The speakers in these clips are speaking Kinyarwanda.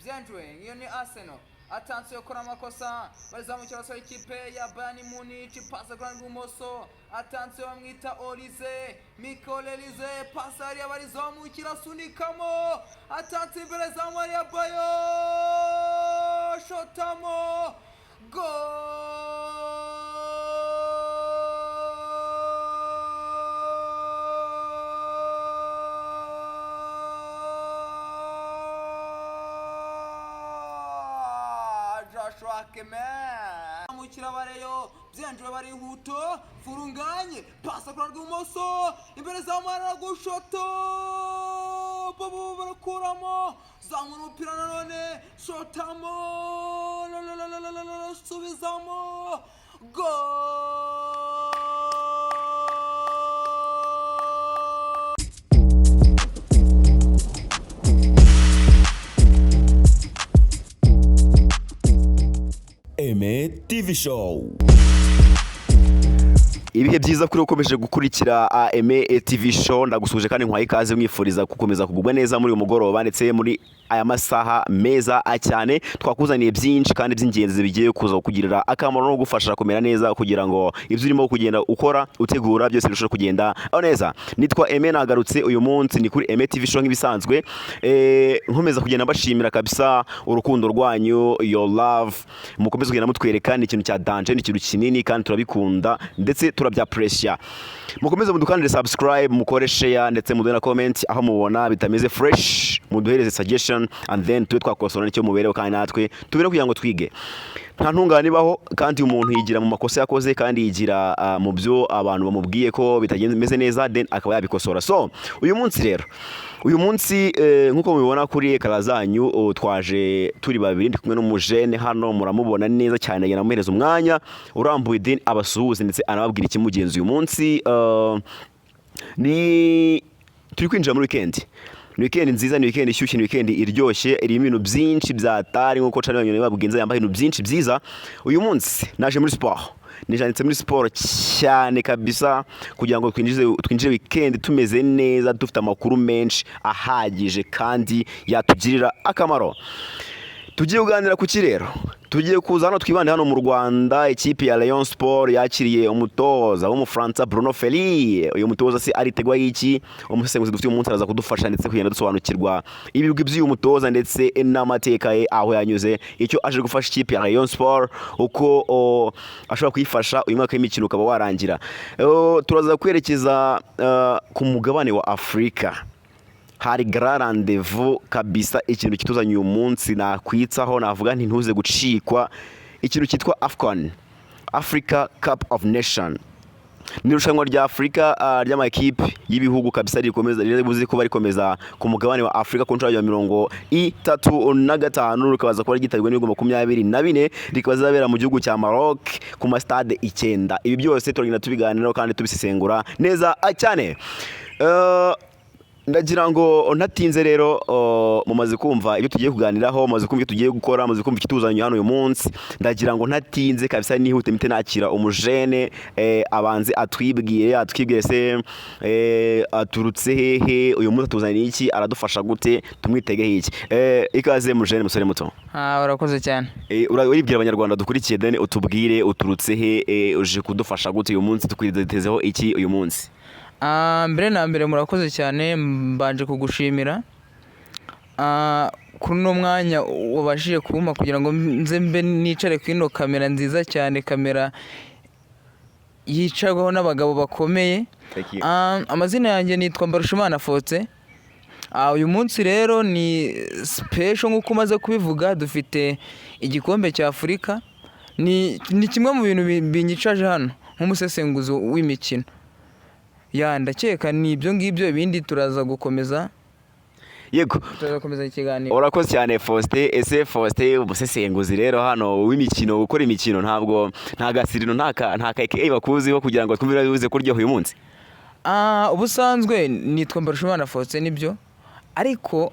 byandwe iyo ni Arsenal atanze gukora amakosa bazamukira so ikipe ya Bayern Munich pasa kwa ngumoso atanze bamwita Olize Michael Elize pasa ari abalizamukira sunikamo atanze imbere za Maria Bayo shotamo Joshua Kemen amukira bareyo byandwe bari huto furunganye pasa kwa rw'umoso imbere za Maria gushoto babo barakuramo zamura umupira nanone shotamo subizamo Aime TV Show. Ibihe byiza kuri ukomeje gukurikira Aime TV Show ndagusuje kandi nkwaye ikaze mwifuriza gukomeza kugubwa neza muri uyu mugoroba ndetse muri aya masaha meza cyane twakuzaniye byinshi kandi by'ingenzi bigiye kuza kugirira akamaro no gufasha kumera neza kugira ngo ibyo urimo kugenda ukora utegura byose birusheho kugenda neza. Nitwa Aime nagarutse uyu munsi ni kuri Aime TV Show nk'ibisanzwe nkomeza kugenda bashimira kabisa urukundo rwanyu, your love mukomeze kugenda mutwereka ni ikintu cya danger, ni ikintu kinini kandi turabikunda ndetse turabya pressure. Mukomeze mudukandire subscribe, mukore share ndetse muduhe na comment aho mubona bitameze fresh, muduhereze suggestion and then tube twakosora nicyo mubereho kandi natwe tubere kugira ngo twige. Nta ntungane ibaho kandi umuntu yigira mu makosa yakoze kandi yigira mu byo abantu bamubwiye ko bitagenze neza then akaba yabikosora. So uyu munsi rero nkuko mubibona kuri ekara zanyu twaje turi babiri ndi kumwe n'umujene hano muramubona neza cyane yena muhereza umwanya urambuye then abasuhuze ndetse anababwira ikimugenzi uyu munsi ni turi kwinjira muri weekend. Ni weekend nziza, ni weekend ishyushye, ni weekend iryoshye, irimo ibintu byinshi byatari nkuko cyane abanyoni babwiza yambaye ibintu byinshi byiza. Uyu munsi naje muri sport. Nijanditse muri sport cyane kabisa kugira ngo twinjire weekend tumeze neza dufite amakuru menshi ahagije kandi yatugirira akamaro. Tugiye kuganira ku kirero. Tugiye kuza hano twibande hano mu Rwanda ikipe ya Rayon Sport yakiriye umutoza w'umufaransa Bruno Ferri. Uyu mutoza se aritegwa y'iki? Umusesenguzi dufite umunsi araza kudufasha ndetse kugenda dusobanukirwa ibigwi by'uyu mutoza ndetse n'amateka ye aho yanyuze, icyo aje gufasha ikipe ya Rayon Sport uko ashobora kuyifasha uyu mwaka w'imikino ukaba warangira. Turaza kwerekeza ku mugabane wa Afrika. Hari grand rendez-vous kabisa, ikintu kituzanye uyu munsi nakwitsaho navuga nti ntuze gucikwa, ikintu cyitwa AFCON, Africa Cup of Nation. Ni irushanwa rya Afrika ry'amakipe y'ibihugu kabisa rikomeza ribuze ko barikomeza ku mugabane wa Afrika ku nshuro ya 35 rikabaza kuba gitabirwa n'ibihugu 24 rikabaza zabera mu gihugu cya Maroc ku ma stade 9. Ibi byose turagenda tubiganiraho kandi tubisesengura neza cyane. Ndagira ngo ntatinze rero mumaze kumva ibyo tugiye kuganiraho, mumaze kumva ibyo tugiye gukora, mumaze kumva ikituzanye hano uyu munsi. Ndagira ngo ntatinze kabisa nihute mite nakira umujene abanze atwibwire se aturutse hehe, uyu munsi atuzaniye iki, aradufasha gute, tumwitege iki. Ikaze mujene musore muto. Urakoze cyane. Uribwira abanyarwanda dukurikiye then utubwire uturutse he, uje kudufasha gute uyu munsi, tukwizetezeho iki uyu munsi. Mbere na mbere murakoze cyane, mbanje kugushimira kuri no mwanya wabashije kumpa kugira ngo nze mbe nicare ku ino kamera nziza cyane, kamera yicarwaho n'abagabo bakomeye. Amazina yanjye nitwa Mbarushimana Faustin. Uyu munsi rero ni special nkuko umaze kubivuga, dufite igikombe cya Afrika. Ni kimwe mu bintu binyicaje hano nk'umusesenguzi w'imikino. Ndakeka ni ibyo ngibyo, ibindi turaza gukomeza. Yego, turakomeza ikiganiro. Urakoze cyane Faustin. Ese Faustin umusesenguzi rero hano w'imikino, gukora imikino ntabwo nta gasirino nta KK bakuziho kugira ngo twumvire bivuze kuryo uyu munsi. Ubusanzwe nitwa Mbarushimana Faustin nibyo, ariko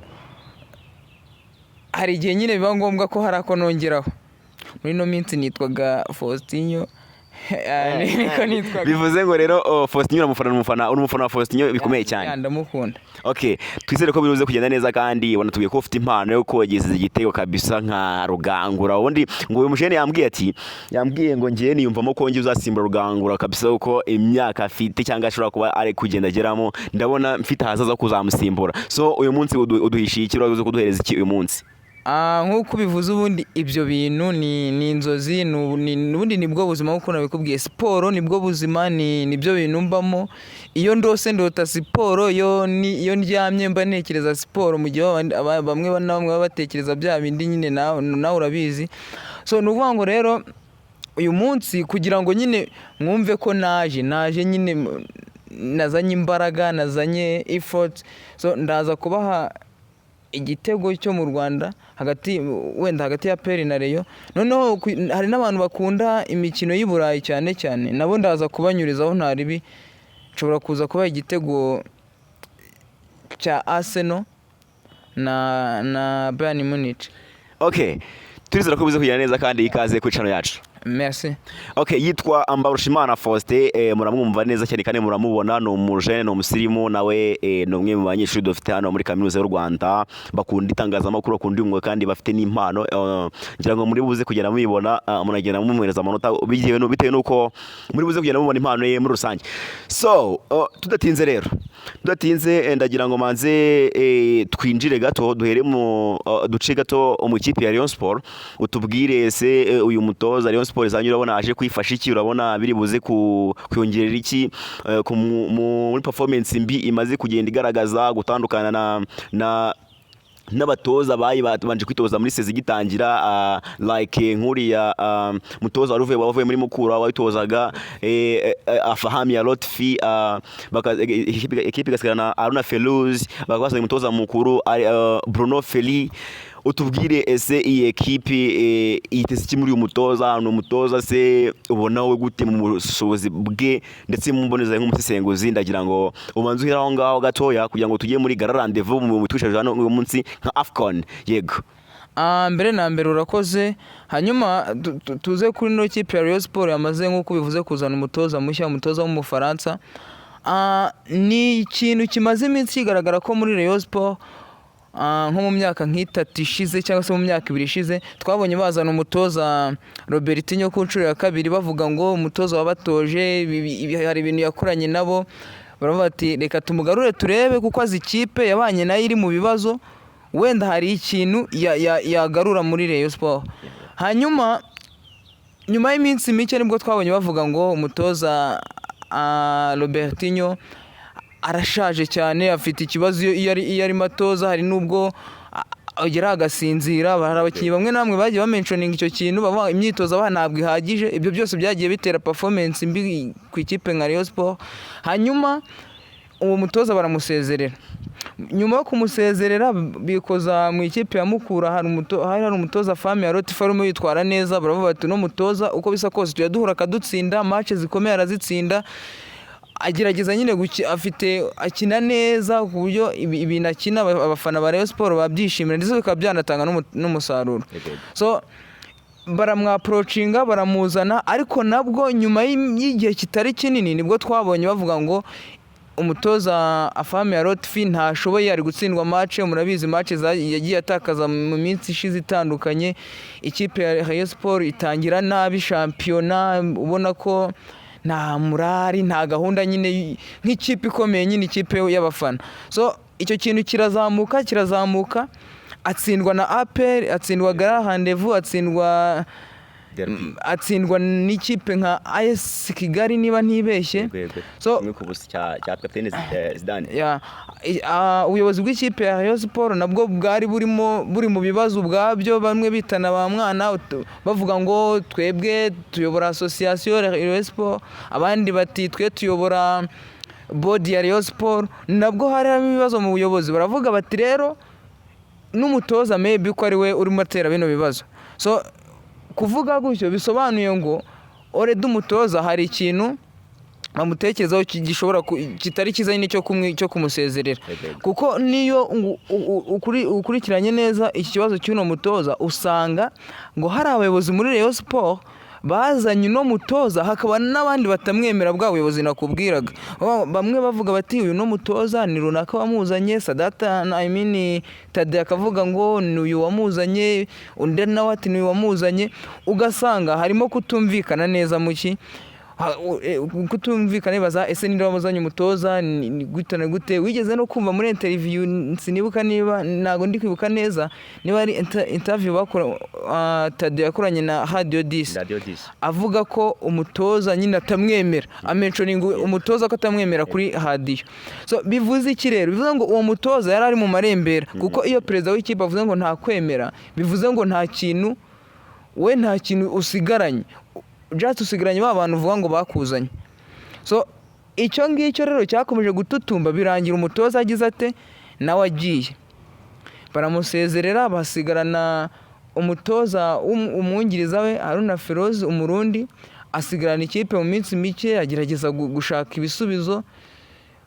hari igihe nyine biba ngombwa ko hari ako nongeraho. Muri no minsi nitwaga Faustinho niko nitwa. bivuze ngo rero Faustin umufana wa Faustin bikomeye cyane. Ndamukunda. Okay, twizere ko biruze kugenda neza kandi wanatubwiye ko ufite impano yo kogeza igitego kabisa nka Rugangura. Ubundi ngo uyu mujene yambwiye ngo ngiye niyumvamo ko ngiye uzasimbura Rugangura kabisa uko imyaka afite cyangwa ashobora kuba ari kugenda ageramo, ndabona mfite ahazaza kuzamusimbura. So uyu munsi uduhishiye iki, urabuze kuduhereza iki uyu munsi? Nk'uko bivuze ubundi ibyo bintu ni inzozi, n'ubundi nibwo buzima nk'uko nabikubwiye. Siporo nibwo buzima, nibyo bintu mbamo. Iyo ndose ndota siporo, iyo ndyamye mba ntekereza siporo, mu gihe bamwe baba batekereza bya bindi nyine nawe urabizi. So ni ukuvuga ngo rero uyu munsi kugira ngo nyine mwumve ko naje nyine nazanye imbaraga, nazanye effort. So ndaza kubaha igitego cyo mu Rwanda hagati ya Peri na Rayon. Noneho hari n'abantu bakunda imikino y'i Burayi cyane nabo ndaza kubanyurizaho ntaribi. Nshobora kuza kubaha igitego cya Arsenal na Bayern Munich. Okay, turizera ko bize kugenda neza kandi ikaze ku channel yacu. Merci. Okay, yitwa Mbarushimana Faustin, muramwumva neza cyane kandi muramubona, ni umujene, ni umusirimu, nawe ni umwe mu banyeshuri dufite hano muri kaminuza y'u Rwanda, bakunda itangazamakuru, bakunda umwuga kandi bafite n'impano. Ngira ngo muri buze kugenda mubibona, munagenda mumwereza amanota bitewe nuko muri buze kugenda mubona impano ye muri rusange. So tudatinze ndagira ngo manze twinjire gato, duhere mu duce gato mu kipe ya Rayon Sport, utubwire se uyu mutoza Rayon Sport zanyu urabona aje kwifasha iki, urabona biri buze kuyongerera iki muri performance mbi imaze kugenda igaragaza, gutandukana n'abatoza banje kwitoza muri sezi gitangira, like nkuriya mutoza wavuye muri Mukura wayitozaga Afahami ya Lotfi, ekipe gasigana Aruna Felouz, bakabasanga umutoza mukuru Bruno Feli. Utubwire ese iyi ekipe itese iki muri uyu mutoza, ni umutoza se ubona we gute mu bushobozi bwe ndetse mu mboneza nk'umusesenguzi? Ndagira ngo umanze uhera aho ngaho gatoya kugira ngo tujye muri gara rendezvous mu twishaje hano uyu munsi nka Afcon. Yego. Mbere na mbere urakoze. Hanyuma tuze kuri no kipe ya Rayon Sport yamaze nk'uko bivuze kuzana umutoza mushya, umutoza w'umufaransa. Ni ikintu kimaze iminsi kigaragara ko muri Rayon Sport nko mu myaka nk'itatu ishize cyangwa se mu myaka 2 ishize twabonye bazana umutoza Robertinho ku nshuro ya 2, bavuga ngo umutoza wabatoje hari ibintu yakoranye nabo, baravuga ati reka tumugarure turebe kuko azi ikipe yabanye nayo iri mu bibazo, wenda hari ikintu yagarura muri Rayon Sport. Hanyuma nyuma y'iminsi mike nibwo twabonye bavuga ngo umutoza Robertinho arashaje cyane, afite ikibazo iyo ari matoza, hari nubwo agera agasinzira. Hari abakinnyi bamwe namwe bagiye bamentioning icyo kintu, bavuga imyitozo ntabwo ihagije. Ibyo byose byagiye bitera performance mbi ku ikipe nka Rayon Sport. Hanyuma uwo mutoza baramusezerera. Nyuma yo kumusezerera bikoza mu ikipe ya Mukura, hari umutoza Fami ya Lotfi arimo yitwara neza, baravuga ati no mutoza uko bisa kose tuyaduhura akadutsinda, match zikomeye arazitsinda, agerageza nyine akina neza ku buryo ibintu akina abafana ba Rayon Sport babyishimira ndetse bikaba byanatanga n'umusaruro. So baramwaproachinga, baramuzana, ariko nabwo nyuma y'igihe kitari kinini nibwo twabonye bavuga ngo umutoza Afahami ya Lotfi ntashoboye, ari gutsindwa match. Murabizi match yagiye atakaza mu minsi ishize itandukanye. Ikipe ya Rayon Sport itangira nabi shampiyona, ubona ko nta murari, nta gahunda, nyine nk'ikipe ikomeye, nyine ikipe y'abafana. So icyo kintu kirazamuka, atsindwa na APR, atsindwa gara rendezvous, atsindwa n'ikipe nka AS Kigali niba ntibeshye. So cya kapiteni Zidane. Ubuyobozi bw'ikipe ya Rayon Sport nabwo bwari buri mu bibazo ubwabyo, bamwe bitana ba mwana bavuga ngo twebwe tuyobora association Rayon Sport, abandi bati twe tuyobora board ya Rayon Sport. Nabwo harimo ibibazo mu buyobozi, baravuga bati rero n'umutoza maybe ko ari we urimo atera bino bibazo. So kuvuga gutyo bisobanuye ngo already umutoza hari ikintu bamutekerezaho gishobora kitari kiza nyine cyo kumusezerera. Kuko niyo ukurikiranye neza iki kibazo cy'uno mutoza, usanga ngo hari abayobozi muri Rayon Sport bazanye uno mutoza hakaba n'abandi batamwemera bwa buyobozi nakubwiraga. Bamwe bavuga bati uyu no mutoza ni runaka wamuzanye, Sadata Tade akavuga ngo ni uyu wamuzanye, undi nawe ati ni uyu wamuzanye, ugasanga harimo kutumvikana neza muki kutumvikana baza ese ninde wamuzanye umutoza ni gute na gute. Wigeze no kumva muri interview sinibuka niba nago ndi kwibuka neza niba ari interview bakora Tade yakoranye na Radio 10 avuga ko umutoza nyine atamwemera, amentioning umutoza ko atamwemera kuri radio. So bivuze iki rero? Bivuze ngo uwo mutoza yari ari mu marembera, kuko iyo perezida w'ikipe avuze ngo nta kwemera, bivuze ngo nta kintu usigaranye, just usigaranye ba bantu uvuga ngo bakuzanye. So icyo ngicyo rero cyakomeje gututumba, birangira umutoza agize ate nawe agiye, baramusezerera, basigarana umutoza umwungiriza we Haruna Feroz umurundi, asigarana ikipe mu minsi mike, agerageza gushaka ibisubizo,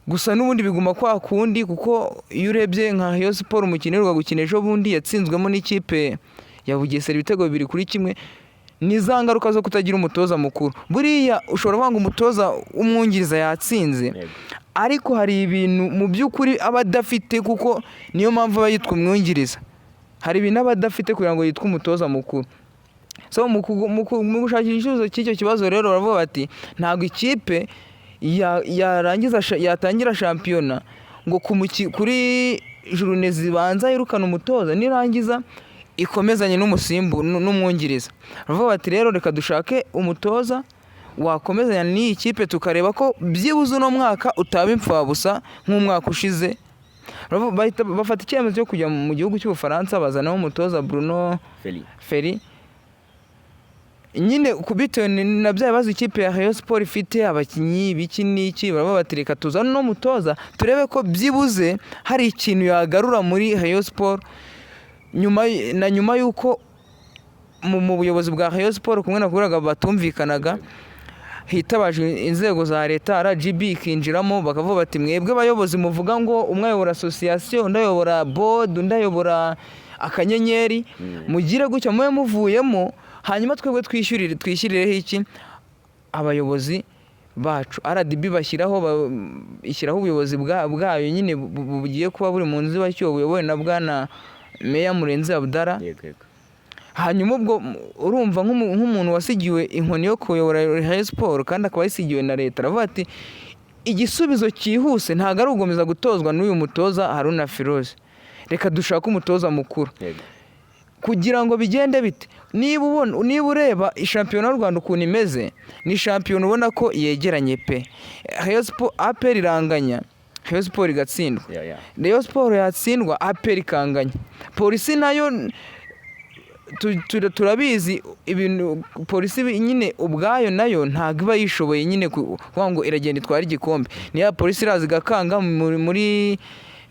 gusa n'ubundi biguma kwa kundi, kuko iyo urebye nka Rayon Sport umukino uheruka gukina ejo bundi yatsinzwemo n'ikipe ya Bugesera ibitego 2-1. Ni za ngaruka zo kutagira umutoza mukuru. Buriya ushobora kwanga umutoza umwungiriza yatsinze, ariko hari ibintu mu by'ukuri aba adafite, kuko niyo mpamvu aba yitwa umwungiriza. Hari ibintu aba adafite kugira ngo yitwe umutoza mukuru. So mu gushakira igisubizo cy'icyo kibazo rero baravuga bati ntabwo ikipe yatangira shampiyona ngo kuri journée zibanza yirukana umutoza, nirangiza ikomezanye n'umusimbu n'umwungiriza. Baravuga bati rero reka dushake umutoza wakomezanya n'iyi kipe, tukareba ko byibuze uno mwaka utaba impfabusa nk'umwaka ushize. Bafata icyemezo cyo kujya mu gihugu cy'Ubufaransa, bazanaho umutoza Bruno Ferry. Nyine kubitewe na bya bibazo ikipe ya Rayon Sport ifite, abakinnyi biki n'iki, baravuga bati reka tuzane no mutoza turebe ko byibuze hari ikintu yagarura muri Rayon Sport. Nyuma yuko mu buyobozi bwa Rayon Sport kumwe nakuraga batumvikanaga, hitabajwe inzego za leta, RGB ikinjiramo, bakavuga bati mwebwe bayobozi muvuga ngo umwe ayobora association, undi ayobora board, undi ayobora akanyenyeri, mugire gutya mwe muvuyemo, hanyuma twebwe twishyirireho iki abayobozi bacu. RDB ishyiraho ubuyobozi bwayo nyine bugiye kuba buri mu nzibacyuho, buyobowe na bwana Meya Murenzi Abdara. Hanyuma ubwo urumva nk'umuntu wasigiwe inkoni yo kuyobora Rayon Sport kandi akaba yasigiwe na leta, aravuga ati igisubizo cyihuse ntago ari ugomeza gutozwa n'uyu mutoza Haruna Feroz, reka dushaka umutoza mukuru. Kugira ngo bigende bite, niba ureba ishampiyona y'u Rwanda ukuntu imeze, ni shampiyona ubona ko yegeranye pe. Rayon Sport APR iranganya, Rayon Sport igatsindwa, Rayon Sport yatsindwa, APR ikanganya. Polisi nayo turabizi ibintu, polisi nyine ubwayo nayo ntago iba yishoboye nyine kuvuga ngo iragenda itwara igikombe. Niya polisi iraza igakanga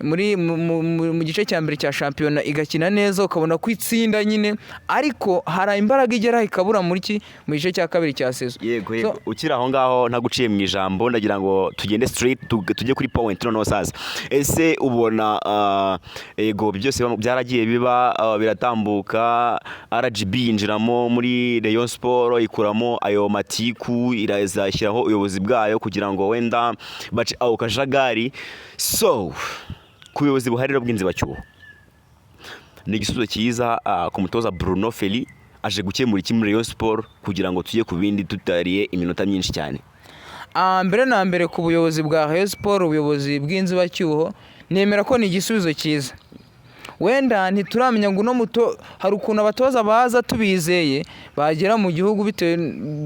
mu gice cya mbere cya shampiyona igakina neza, ukabona ko itsinda nyine, ariko hari imbaraga igera ikabura mu gice cya kabiri cya sezo. Yego ukiri aho ngaho ntaguciye mu ijambo, ndagira ngo tugende straight tujye kuri point noneho saza. Ese ubona yego byose byaragiye biba biratambuka, RGB yinjiramo muri Rayon Sport ikuramo ayo matiku, irazashyiraho ubuyobozi bwayo kugira ngo wenda bace aho kajagari. So ku buyobozi buharira bw'inzibacyuho, ni igisubizo cyiza ku mutoza Bruno Ferry aje gukemura iki muri Rayon Sport kugira ngo tujye ku bindi tutariye iminota myinshi cyane. Mbere na mbere ku buyobozi bwa Rayon Sport, ubuyobozi bw'inzibacyuho, nemera ko ni igisubizo cyiza. Wenda ntituramenya ngo hari ukuntu abatoza baza tubizeye bagera mu gihugu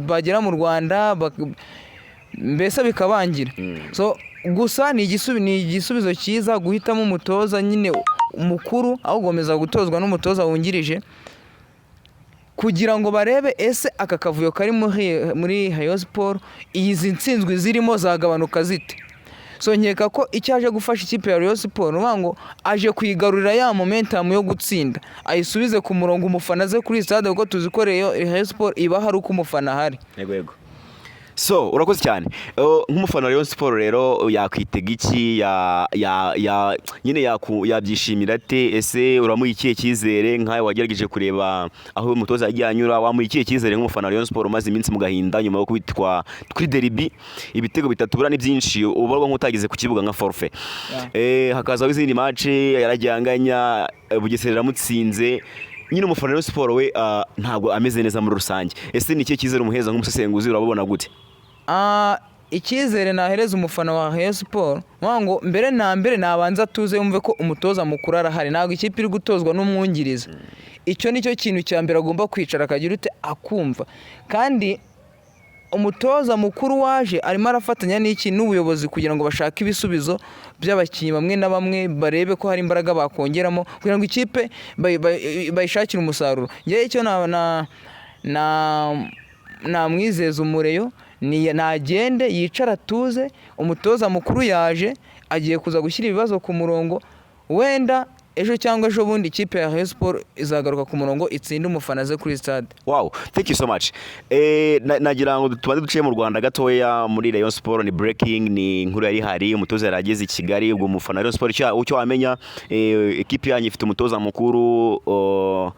bagera mu Rwanda mbese bikabangira. So gusa ni igisubizo cyiza guhitamo umutoza nyine umukuru, aho ugomeza gutozwa n'umutoza wungirije, kugira ngo barebe ese aka kavuyo kari muri Rayon Sport izi nsinzwe zirimo zagabanuka zite. So nkeka ko icyaje gufasha ikipe ya Rayon Sport ngo aje kwigarurira ya momentum yo gutsinda, ayisubize ku murongo umufana ze kuri stade, kuko tuzi ko Rayon Sport iba hari uko umufana hari. Yego So urakoze cyane nk'umufana wa Rayon Sport rero yakwitega iki nyine yabyishimira ate ese uramuha ikihe cyizere nkawe wagerageje kureba aho umutoza yagiye anyura wamuha ikihe cyizere nk'umufana wa Rayon Sport umaze iminsi mu gahinda nyuma yo kubitwa kuri derby ibitego bitatu bura ni byinshi ubarwa nk'utagize ku kibuga nka forfait hakazaho izindi match yarajyanganya Bugesera ramutsinze nyine umufana wa Rayon Sport we ntabwo ameze neza muri rusange ese ni ikihe cyizere umuheza nk'umusesenguzi urabona gute icyizere nahereza umufana wa Rayon Sport ngo mbere na mbere nabanza tuze yumve ko umutoza mukuru arahari ntabwo ikipe iri gutozwa n'umwungiriza icyo nicyo kintu cya mbere agomba kwicara akagira ute akumva kandi umutoza mukuru waje arimo arafatanya n'iki n'ubuyobozi kugira ngo bashake ibisubizo by'abakinnyi bamwe na bamwe barebe ko hari imbaraga bakongeramo kugira ngo ikipe bayishakire umusaruro ngewe icyo namwizeza umureyo nagende yicara atuze umutoza mukuru yaje agiye kuza gushyira ibibazo ku murongo wenda ejo cyangwa ejo bundi ikipe ya Rayon Sport izagaruka ku murongo itsinde umufana ze kuri stade. Wow, thank you so much. Nagira ngo tubanze duciye mu Rwanda gatoya muri Rayon Sport ni breaking ni inkuru yari hari umutoza yarageze i Kigali ubwo umufana Rayon Sport icyo wamenya ikipe yanyu ifite umutoza mukuru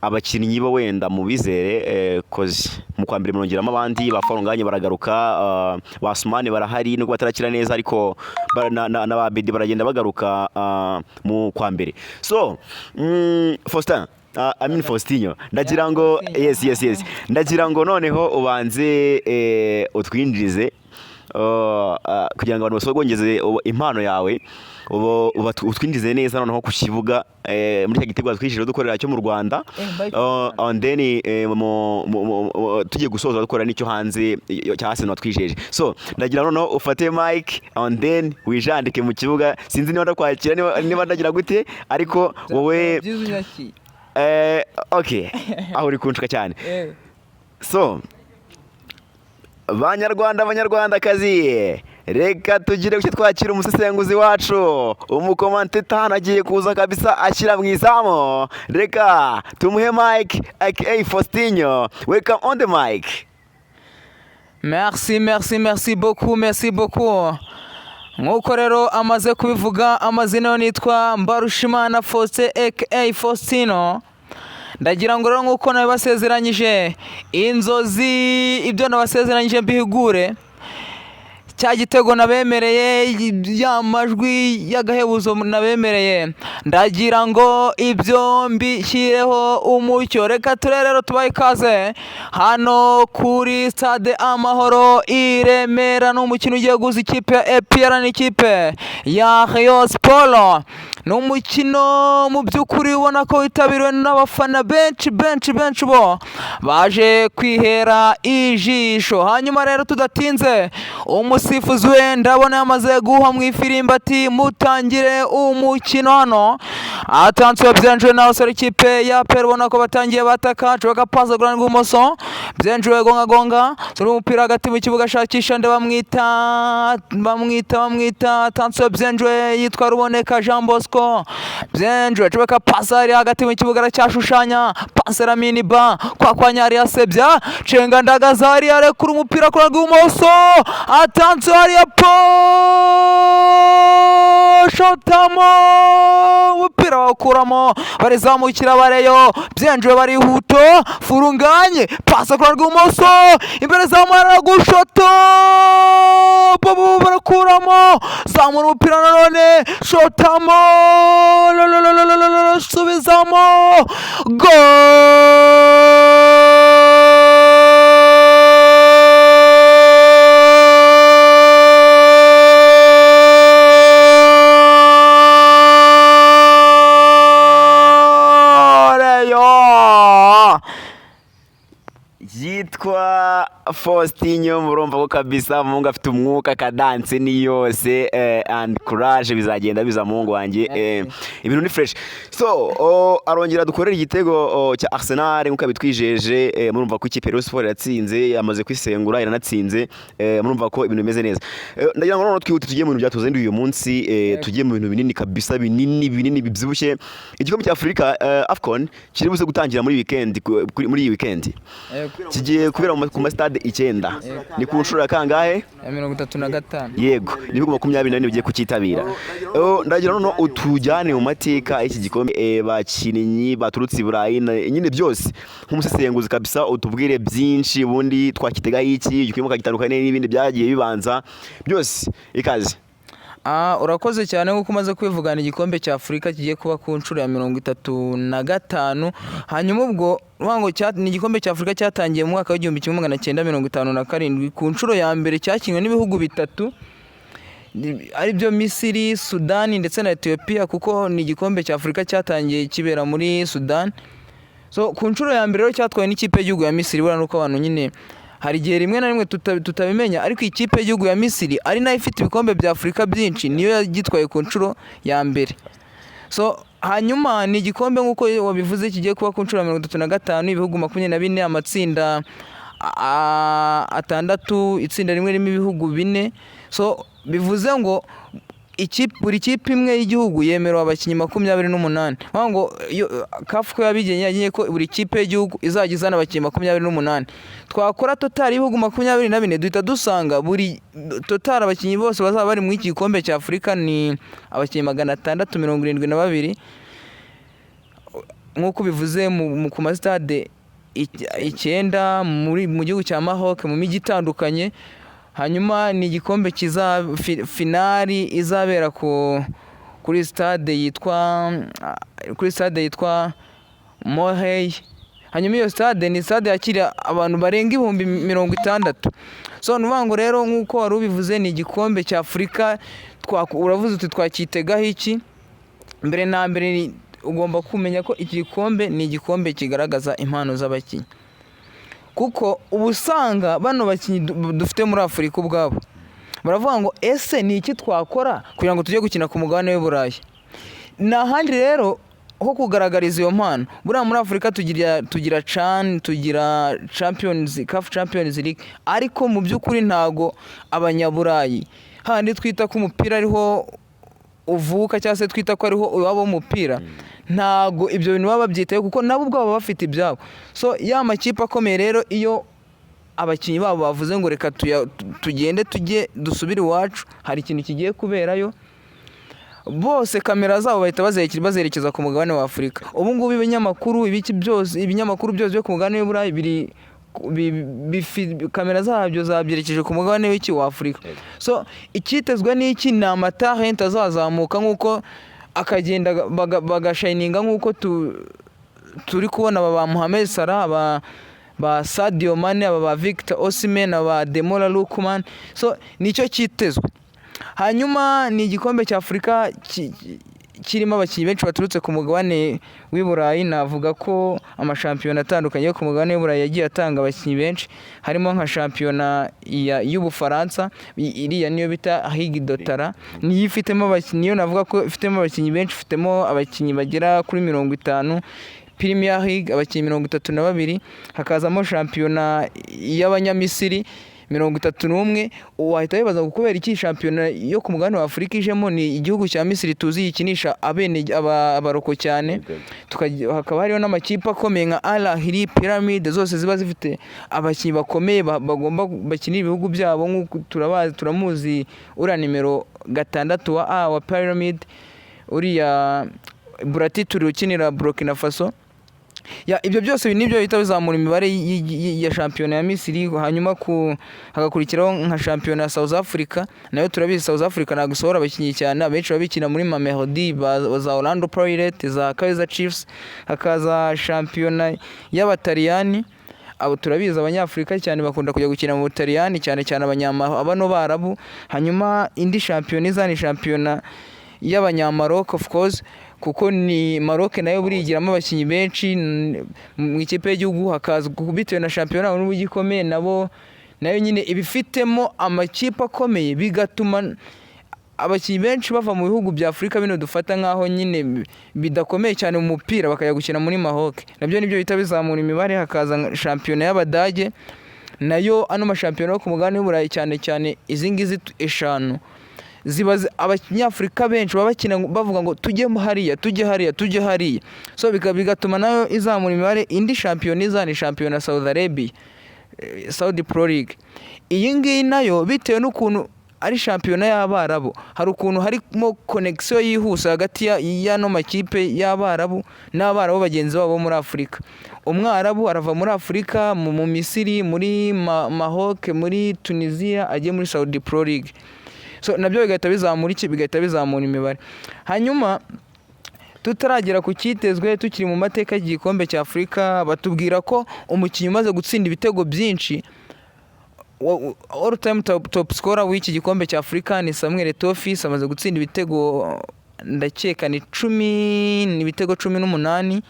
abakinnyi bo wenda mu bizere koze mu kwa mbere mongeramo abandi bafarunganye baragaruka basumane barahari nubwo batarakira neza ariko na ba Bedi baragenda bagaruka mu kwa mbere so Faustin Faustinho ndagira ngo yes ndagira ngo noneho ubanze utwinjirize kugira ngo abantu basogongeze impano yawe utwinjize neza noneho ku kibuga muri cya gitego twishije dukorera cyo mu Rwanda and then tugiye gusoza dukorera nicyo hanze cya Arsenal twijeje so ndagira noneho ufate mic and then wijandike mu kibuga sinzi niba ndakwakira niba ndagira gute ariko wowe okay aho uri kunshika cyane so Banyarwandakazi reka tugire icyo twakira umusesenguzi wacu umukomanteta hano agiye kuza kabisa ashyira mu izamu reka tumuhe mic aka Faustinho welcome on the mic. Merci beaucoup nk'uko rero amaze kubivuga amazina yo nitwa Mbarushimana Faustin aka Faustinho ndagira ngo rero nk'uko nabasezeranyije inzozi ibyo nabasezeranyije mbihigure cya gitego nabemereye ya majwi y'agahebuzo nabemereye ndagira ngo ibyo mbishyireho umucyo reka turerero tubaye ikaze hano kuri stade Amahoro i Remera n'umukino ugiye guza ikipe ya APR n'ikipe ya Rayon Sport ni umukino mu by'ukuri ubona ko witabiriwe n'abafana benshi bo baje kwihera ijisho hanyuma rero tudatinze umusifuzi we ndabona yamaze guha mu ifirimbi ati mutangire umukino hano atansiyo byenjuwe n'abasore ikipe ya APR ubona ko batangiye bataka cubaka pasa ku ruhande rw'imoso byenjuwe gonga turi umupira hagati mu kibuga ashakisha nde bamwita atansiyo byenjuwe yitwa Ruboneka Jean Bosco byenjuwe cubaka pasa ari hagati mu kibuga aracyashushanya pasa Lamine Ba kwa Nyari yasebya cenga ndagaza ari arekura umupira ku ruhande rw'imoso atansiyo ari shotamo umupira wakuramo barizamukira bareyo byenjuwe barihuto furunganye pasa ku ruhande rw'imoso imbere zamara gushota barakuramo zamura umupira nanone shotamo subizamo yitwa Faustinho murumva ko kabisa mungu afite umwuka kadanse ni yose and courage bizagenda biza mungu wanjye ibintu ni fresh so arongera dukorera igitego cya Arsenal nkuko bitwijeje murumva ko ikipe Rayon Sport yatsinze yamaze kwisengura iranatsinze murumva ko ibintu bimeze neza ndagira ngo none twihute tugiye mu bintu byatuzenduye uyu munsi tugiye mu bintu binini kabisa binini bibyibushye igikombe cya Afrika AFCON kiri buze gutangira muri iyi weekend kigiye kubera ku masitade 9 ni ku nshuro ya kangahe ya 35. yego ni ibihugu 24 bigiye kukitabira. Ndagira noneho utujyane mu mateka y'iki gikombe, bakinnyi baturutse i Burayi nyine byose nk'umusesenguzi kabisa, utubwire byinshi ubundi twakitegaho iki gikombe gitandukanye n'ibindi byagiye bibanza byose. Ikaze. Urakoze cyane nk'uko umaze kwivugana igikombe cya Afurika kigiye kuba ku nshuro ya 35. hanyuma ubwo ni igikombe cya Afurika cyatangiye mu mwaka w'1957 ku nshuro ya mbere, cyakinwe n'ibihugu bitatu ari byo Misiri, Sudani ndetse na Ethiopia, kuko ni igikombe cya Afurika cyatangiye kibera muri Sudani. So ku nshuro ya mbere rero cyatwaye n'ikipe y'igihugu ya Misiri. Bura nuko abantu nyine hari igihe rimwe na rimwe tutabimenya, ariko ikipe y'igihugu ya Misiri ari nayo ifite ibikombe bya Afurika byinshi, niyo yagitwaye ku nshuro ya mbere. So hanyuma ni igikombe nk'uko wabivuze kigiye kuba ku nshuro ya 35, ibihugu 24, amatsinda 6, itsinda rimwe ririmo ibihugu 4. So bivuze ngo buri kipe imwe y'igihugu yemerewe abakinnyi 28. ngo CAF ko yabigenye ko buri kipe y'igihugu izajya izana abakinnyi 28. Twakora total y'ibihugu 24 duhita dusanga buri total abakinnyi bose bazaba bari mu iki gikombe cya Afurika ni abakinnyi 672 nk'uko bivuze ku masitade 9 mu gihugu cya Maroc mu mijyi itandukanye. Hanyuma ni igikombe finali izabera kuri stade yitwa Mohey. Hanyuma iyo stade ni stade yakira abantu barenga 60,000. So nuvango rero nk'uko wari ubivuze ni igikombe cya Afurika. Uravuze uti twakitegaho iki? Mbere na mbere ugomba kumenya ko iki gikombe ni igikombe kigaragaza impano z'abakinnyi, kuko ubusanga bano bakinnyi dufite muri Afurika ubwabo baravuga ngo ese ni iki twakora kugira ngo tujye gukina ku mugabane w'i Burayi. N'ahandi rero ho kugaragariza iyo mpano. Buriya muri Afurika tugira CHAN, tugira CAF Champions League, ariko mu by'ukuri ntago abanyaburayi handi twita ko umupira ariho uvuka cyangwa se twita ko ariho iwabo w'umupira, ntago ibyo bintu baba babyitayeho, kuko nabo ubwabo bafite ibyabo. So ya makipe akomeye rero iyo abakinnyi babo bavuze ngo reka tugende tujye dusubire iwacu, hari ikintu kigiye kuberayo, bose kamera zabo bahita bazerekeza ku mugabane wa Afurika. Ubu ngubu ibinyamakuru byose byo ku mugabane w'i Burayi kamera zabyo zabyerekeje ku mugabane w'iki wa Afurika. So icyitezwe n'iki ni amatalent azazamuka nk'uko akagenda bagashininga nk'uko turi kubona ba Mohamed Salah, ba Sadio Mane, ba Victor Osimhen, ba Ademola Lookman. So nicyo cyitezwe. Hanyuma ni igikombe cya Afurika kirimo abakinnyi benshi baturutse ku mugabane w'i Burayi. Navuga ko amashampiyona atandukanye yo ku mugabane w'i Burayi yagiye atanga abakinnyi benshi, harimo nka shampiyona y'Ubufaransa, iriya niyo bita Ligue d'Otara, niyo ifitemo abakinnyi, yo navuga ko ifitemo abakinnyi benshi, ifitemo abakinnyi bagera kuri 50. Premier League abakinnyi 32, hakazamo shampiyona y'Abanyamisiri 31. Wahita wibaza kubera iki shampiyona yo ku mugabane wa Afurika ijemo ni igihugu cya Misiri tuzi yikinisha abaroko cyane. Hakaba hariho n'amakipe akomeye nka Al Ahly, Pyramid, zose ziba zifite abakinnyi bakomeye bagomba bakinira ibihugu byabo. nk'uko turamuzi uriya nimero 6 wa Pyramid, uriya Burati Turi ukinira Burkina Faso. Ibyo byose nibyo bihita bizamura imibare ya shampiyona ya Misiri. Hanyuma hagakurikiraho nka shampiyona ya South Africa, nayo turabizi South Africa ntabwo isohora abakinnyi cyane, abenshi babikina muri Mamelodi, za Orlando Pirates, za Kaizer Chiefs. Hakaza shampiyona y'Abataliyani, abo turabizi Abanyafurika cyane bakunda kujya gukina mu Butaliyani, cyane abano barabu. Hanyuma indi shampiyona ni shampiyona y'Abanyamaroc of course, kuko ni Maroc nayo burigiramo abakinnyi benshi mu ikipe y'igihugu. Hakaza bitewe na shampiyona n'ubu gikomeye nayo nyine ibifitemo amakipe akomeye, bigatuma abakinnyi benshi bava mu bihugu bya Afurika bino dufata nkaho nyine bidakomeye cyane mu mupira bakajya gukina muri Maroc. Nabyo nibyo bihita bizamura imibare. Hakaza shampiyona y'Abadage, nayo ano mashampiyona yo ku mugabane w'i Burayi cyane izi ngizi 5 ziba Abanyafurika benshi baba bakina bavuga ngo tujye hariya. So bigatuma nayo izamura imibare. Indi shampiyona ni shampiyona Saudi Arabia, Saudi Pro League. Iyi ngiyi nayo bitewe n'ukuntu ari shampiyona y'Abarabu, hari ukuntu harimo connection yihuse hagati y'ano makipe y'Abarabu n'Abarabu bagenzi babo muri Afurika. Umwarabu arava muri Afurika mu Misiri, muri Maroc, muri Tunisia, agiye muri Saudi Pro League. So nabyo bigahita bizamura imibare. Hanyuma tutaragera ku cyitezwe, tukiri mu mateka y'igikombe cya Afurika, batubwira ko umukinnyi umaze gutsinda ibitego byinshi, all time top scorer w'iki gikombe cya Afurika ni Samuel Eto'o, amaze gutsinda ibitego ndakeka ni 18.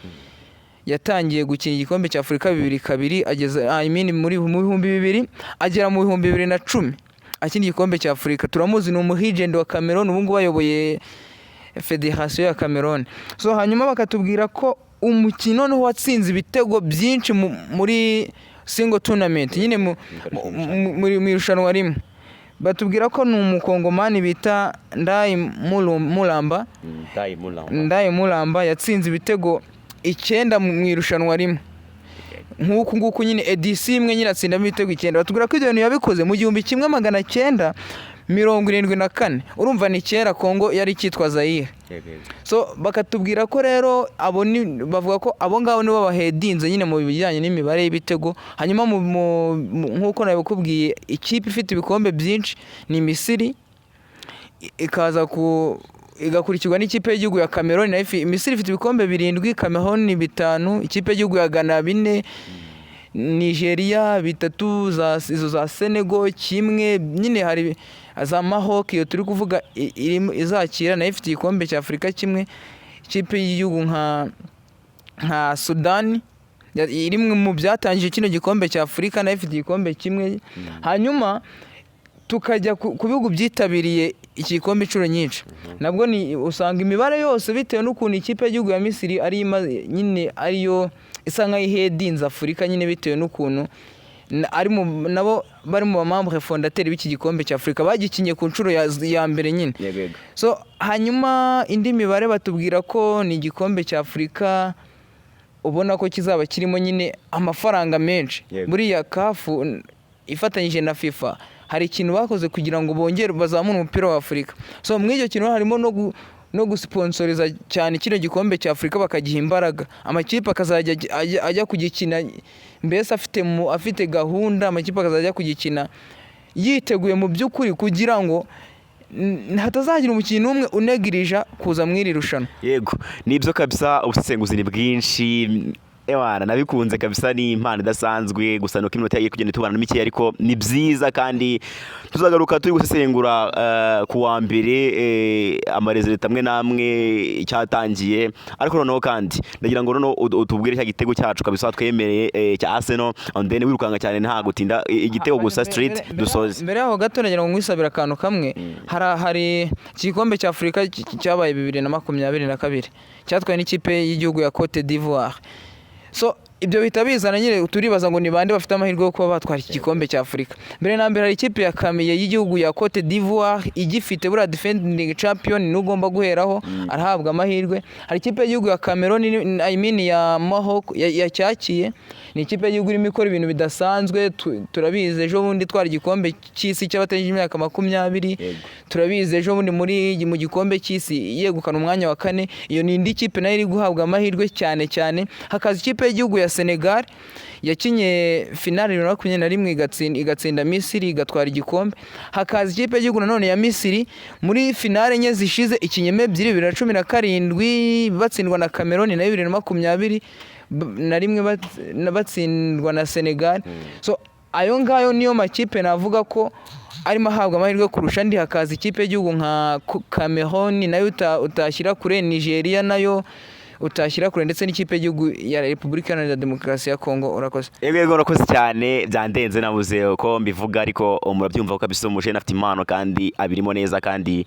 Yatangiye gukina igikombe cya Afurika 2002 ageze muri 2000 agera mu 2010 akina igikombe cya Afurika. Turamuzi ni umuhigende wa Cameroon, ubu ngubu bayoboye Federation ya Cameroon. So hanyuma bakatubwira ko umukino no watsinze ibitego byinshi muri single tournament, nyine muri irushanwa rimwe. Batubwira ko ni umukongomani bita Ndai Mulamba yatsinze ibitego 9 mu irushanwa rimwe. Nguku nyine edisi imwe nyine atsinda ibitego 9. Batubwira ko ibyo bintu yabikoze mu 1974. Urumva ni kera Kongo yari cyitwa Zaire. So bakatubwira ko rero bavuga ko abo ngabo nibo bahedinze nyine mu bijyanye n'imibare y'ibitego. Hanyuma nkuko nabikubwiye, ikipe ifite ibikombe byinshi ni Misiri, ikaza igakurikirwa n'ikipe y'igihugu ya Cameroon. Misiri ifite ibikombe 7, Cameroon 5, ikipe y'igihugu ya Ghana 4, Nigeria 3, izo za Senegal 1, nyine hari za Maroc iyo turi kuvuga izakira nayo ifite igikombe cya Afurika 1, ikipe y'igihugu nka Sudan iri mu byatangije kino gikombe cya Afurika nayo ifite igikombe 1. Hanyuma tukajya ku bihugu byitabiriye iki gikombe inshuro nyinshi, nabwo ni usanga imibare yose bitewe n'ukuntu ikipe y'igihugu ya Misiri ari nyine ariyo isa nka ihedinze Afurika, nyine bitewe n'ukuntu nabo bari mu bamambre fondateur b'iki gikombe cya Afurika, bagikinye ku nshuro ya mbere nyine. So hanyuma indi mibare batubwira ko ni igikombe cya Afurika ubona ko kizaba kirimo nyine amafaranga menshi. Buriya CAF ifatanyije na FIFA hari ikintu bakoze kugira ngo bongere bazamure umupira wa Afurika. So mw'icyo kintu harimo no gusponsoriza cyane kino gikombe cya Afurika, bakagiha imbaraga, amakipe akazajya ajya kugikina, mbese afite gahunda, amakipe akazajya kugikina yiteguye mu by'ukuri kugira ngo hatazagira umukino umwe unegirija kuza mw'iri rushanwa. Yego, nibyo kabisa, ubusesenguzi ni bwinshi. Ewana nabikunze kabisa, ni impano idasanzwe. Gusa no kimwe tagiye kugenda tubana n'imike, ariko ni byiza kandi tuzagaruka turi gusesengura ku wa mbere amarezereta amwe namwe cyatangiye. Ariko noneho kandi ndagira ngo noneho utubwire cya gitego cyacu kabisa twemereye cya Arsenal, and then wirukanga cyane nta gutinda igitego gusa straight dusoze. Mbere yaho gato ndagira ngo ngwisabira akantu kamwe. Hari igikombe cya Afurika cyabaye 2022 cyatwaye n'ikipe y'igihugu ya Cote d'Ivoire. So ibyo bihita bizana nyine turibaza ngo ni bande bafite amahirwe yo kuba batwara iki gikombe cya Afurika. Mbere na mbere hari ikipe ya Kamiye y'igihugu ya Cote d'Ivoire igifite bura defending champion n'ugomba guheraho arahabwa amahirwe. Hari ikipe y'igihugu ya Cameroon ya Maroc yacyakiye, ni ikipe y'igihugu irimo ikora ibintu bidasanzwe. Turabize ejo bundi twara igikombe cy'isi cy'abatanije imyaka 20, turabize ejo bundi mu gikombe cy'isi yegukana umwanya wa 4. Iyo ni indi kipe nayo iri guhabwa amahirwe cyane. Hakaza ikipe y'igihugu ya Senegal yakinye finale 2021 igatsinda Misiri igatwara igikombe. Hakaza ikipe y'igihugu nanone ya Misiri muri finale enye zishize ikinyeme 2017 batsindwa na Cameroon na 2020 na rimwe batsindwa na Senegal. So ayo ngayo niyo makipe navuga ko arimo ahabwa amahirwe kurusha andi. Hakaza ikipe y'igihugu nka Cameroon nayo utashyira kure, Nigeria nayo utashyira kure, ndetse n'ikipe y'igihugu ya Repubulika Iharanira Demokarasi ya Kongo. Urakoze. Yego urakoze cyane, byandenze nabuze uko mbivuga, ariko murabyumva ko kabisa umujene afite impano kandi abirimo neza, kandi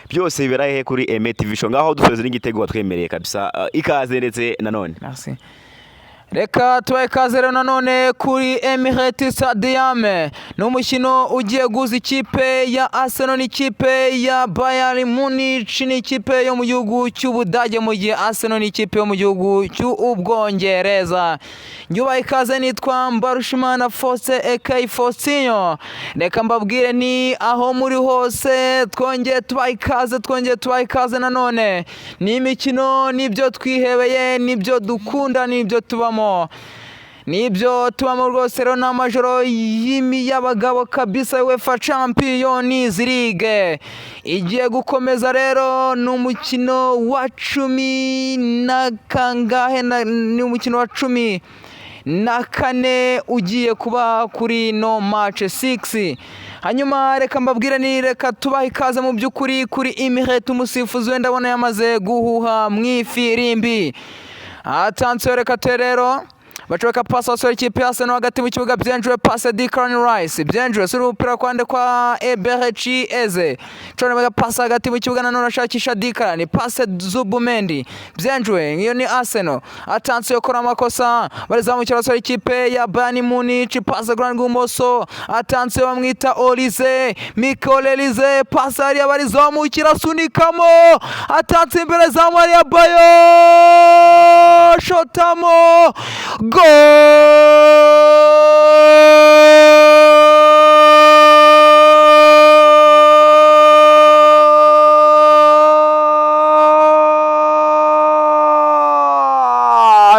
byose bibera he kuri Aime TV Show. Ngaho dusoze n'igitego watwemereye kabisa, ikaze ndetse nanone. Merci. Reka tubahe ikaze rero nanone kuri Emirates Stadium. Ni umukino ugiye guhuza ikipe ya Arsenal n'ikipe ya Bayern Munich, n'ikipe yo mu gihugu cy'Ubudage, mu gihe Arsenal n'ikipe yo mu gihugu cy'Ubwongereza. Nyubahe ikaze, nitwa Mbarushimana Faustin aka Faustinho. Reka mbabwire ni aho muri hose twongeye tubahe ikaze nanone. Ni imikino, nibyo twihebeye, nibyo dukunda, nibyo tubamo. Nibyo tubamo rwose rero, n'amajoro y'abagabo kabisa. UEFA Champions League igiye gukomeza rero. Ni umukino wa 10 ni umukino wa 14 ugiye kuba kuri no match 6. Hanyuma reka mbabwire reka tubahe ikaze mu by'ukuri kuri Emirates. Umusifuzi wenda abona yamaze guhuha mwifirimbi. Atansiyo, reka rero bacobeka pasi wasore ikipe ya Arsenal hagati mu kibuga. Byenjwe pasi Declan Rice, Byenjwe suri umupira kwande kwa Eberechi Eze, cobeka pasi hagati mu kibuga nanone ashakisha Declan, pasi Zubumendi. Byenjwe iyo ni Arsenal. Atansiyo, kora amakosa, barizamukira wasore ikipe ya Bayern Munich, pasi grand gumoso. Atansiyo, bamwita Olize, Mikel Olize, pasi hariya barizamukira sunikamo. Atansiyo imbere za Maria Bayo, shotamo goal!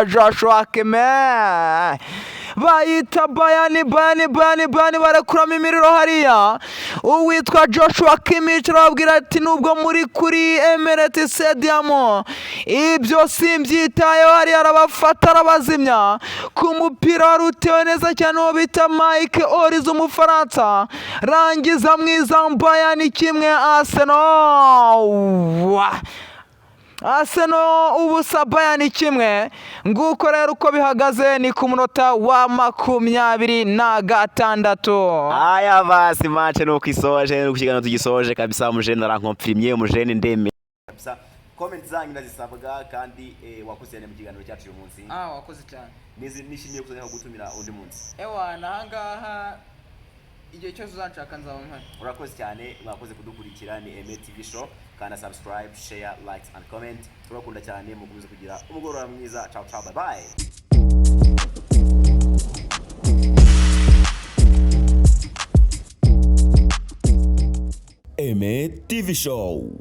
Joshua Kimmich bayita Bayern barakuramo imiriro hariya. Uwitwa Joshua Kimmich arababwira ati nubwo muri kuri Emirates Stadium ibyo simbyitayeho, hariya arabafata arabazimya ku mupira wari utewe neza cyane uwo bita Mike Olize umufaransa. Rangiza mwiza, Bayern 1 Arsenal ubusa Bayern 1. Nguko rero uko bihagaze ni ku munota wa 26. Aya basi match nuko isoje, nuko ikiganiro tugisoje kabisa. Umujene arankomfirmye, umujene ndeme kabisa. Comment zanyu ndazisabwa kandi wakoze mu kiganiro cyacu uyu munsi. Wakoze cyane. Nishimiye kuzajya gutumira undi munsi. Nahangaha igihe cyose uzanshaka nzaba mpari. Urakoze cyane, mwakoze kudukurikira. Ni Emet TV show. Kana subscribe, share, likes and comment. Turakunda cyane, mukomeze kugira umugoroba mwiza. Ciao ciao, bye bye. Emet TV show.